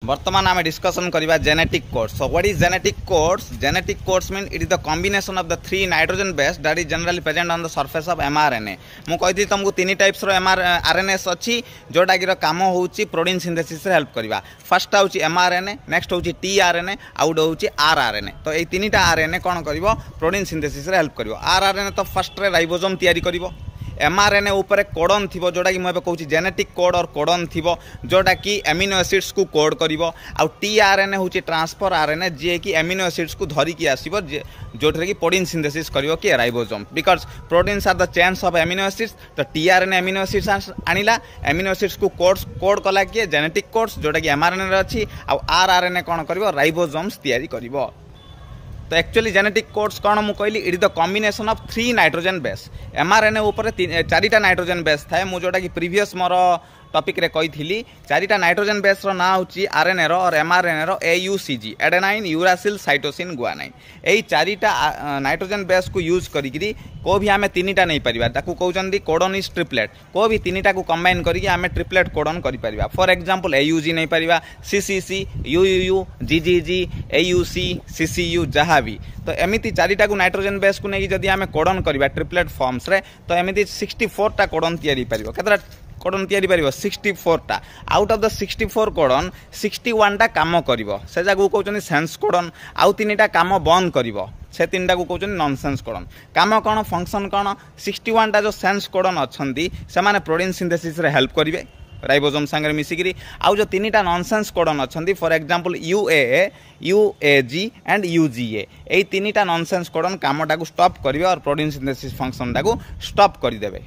वर्तमान आम डिस्कसन करवा genetic codes. So what is genetic codes? Genetic codes mean it is the combination of the three nitrogen base that is generally present on the surface of mRNA. मु कही तुमको तीन types रो RNAs अच्छी जोटा कि काम होची प्रोटीन सिंथेसिस रे हेल्प करवा. फर्स्ट होची mRNA, नेक्स्ट होची tRNA, आउट होची rRNA. तो ये तीनटा RNA कोन करिवो प्रोटीन सिंथेसिस रे हेल्प करिवो. rRNA तो फर्स्ट रे राइबोसोम तैयारी करिवो. mRNA ऊपर कोडन थी जोटा कि मुझे कहूँ जेनेटिक कोड और कोडन थी जोटा कि एमिनो एसिड्स को कोड करिवो. आउ tRNA हूँ ट्रांसफर RNA जी कि एमिनो एसिड्स को धरिकी आसो जोटे कि प्रोटीन सिंथेसिस करिवो कि ribosome because proteins are the chains of amino acids. तो tRNA एमिनो एसिड्स आनिला एमिनो एसिड्स को कोड कला किए जेनेटिक कोड्स जोटा कि mRNA रे अछि. आउ rRNA कौन करिवो राइबोसोम्स तैयारी करिवो. तो एक्चुअली जेनेटिक कोड्स कौन मुझे कहली it is the combination of three nitrogen base. mRNA ऊपर चारिटा नाइट्रोजन बेस थाए. मुझे जोटा कि प्रीवियस मोर टॉपिक रे कही चारिटा नाइट्रोजन बेस रो ना होची RNA रो और mRNA रो AUCG adenine uracil cytosine guanine. यही चारिटा नाइट्रोजन बेस को यूज करी को भी आमे तीनटा नहीं परिबा ताकू कहउचंदी कोडन इज ट्रिपलेट. को भी तीनटा को कंबाइन करी आमे ट्रिपलेट कोडन करि परिबा. फॉर एग्जांपल AUG नहीं परिबा, CCC, UUU, GGG, AUC, CCU जहाँ भी. तो एमिति चारिटा को नाइट्रोजन बेस को नहीं जदि आमे कोडन करिबा ट्रिपलेट फॉर्म्स रे तो एमिति 64 टा कोडन तैयारी परिबो. केतरा कोडन तैयारी परिबो 64 टा. आउट ऑफ द 64 कोडन 61 टा काम करिवो से जागु कहउचनी सेंस कोडन. आउ तीनटा काम बंद करिवो से तीनटा को कहउचनी नॉनसेंस कोडन. काम कोन फंक्शन कोन 61 टा जो सेंस कोडन अछंती से माने प्रोटीन सिंथेसिस रे हेल्प करिवे राइबोसोम संगे मिसिकरी. आउ जो तीनटा नॉनसेंस कोडन अछंती for example UAA, UAG and UGA एई तीनटा नॉनसेंस कोडन कामटा को स्टॉप करिवे और प्रोटीन सिंथेसिस फंक्शन टा को स्टॉप करि देबे.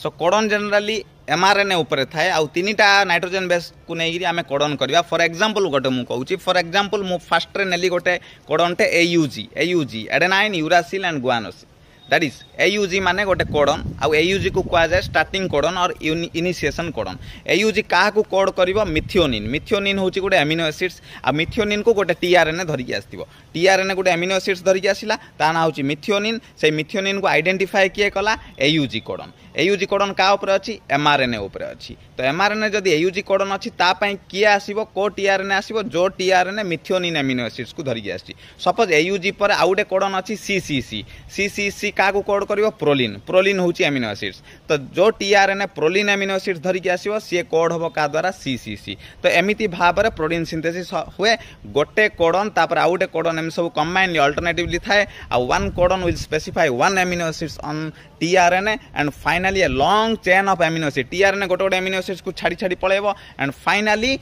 सो कोडन जनरली mRNA ऊपर थाए. आउ तीनटा नाइट्रोजन बेस को नहीं आमे कोडन करवा. फॉर एग्जांपल गोटे मु कहूची फॉर एग्जांपल मु फास्ट रे नेली गोटे कोडनटे AUG adenine uracil and guanosine. That is AUG माने गोटे कोडन. आउ AUG को कहा जाए स्टार्टिंग कोडन और इनिशिएशन कोडन. AUG का कोड करिवो मिथियोनिन. मिथियोनिन होची गोटे एमिनो एसिड्स. आ मिथियोनिन को गोटे tRNA धरिकी आस्तिबो. tRNA गोटे एमिनो एसिड्स धरिकी आसिला ता ना होची मिथियोनिन. से मिथियोनिन को आइडेंटिफाई किए कला AUG कोडन. AUG कोडन का ऊपर अछि mRNA ऊपर अछि. तो mRNA जदि AUG कोडन अछि ता पई किए आसीबो को tRNA आसीबो जो tRNA मिथियोनिन एमिनो एसिड्स को धरिकी आछि. सपोज AUG पर आउटे कोडन अछि CCC का कोड करिवो प्रोलिन होची एमिनो एसिड्स. तो जो tRNA प्रोलिन एमिनो एसिड्स धरिकी आसीबो सी कोड होबो का द्वारा CCC. तो एमिति भाबरे प्रोटीन सिंथेसिस हुए. गोटे कोडन तापर आउटे कोडन एम सब कंबाइनली अल्टरनेटिवली थाए. आ one codon will specify one amino acids on tRNA and finally a long chain of amino acid. tRNA गोटे गोटे amino acids को छाड़ी छाड़ी पळेबो एंड फाइनली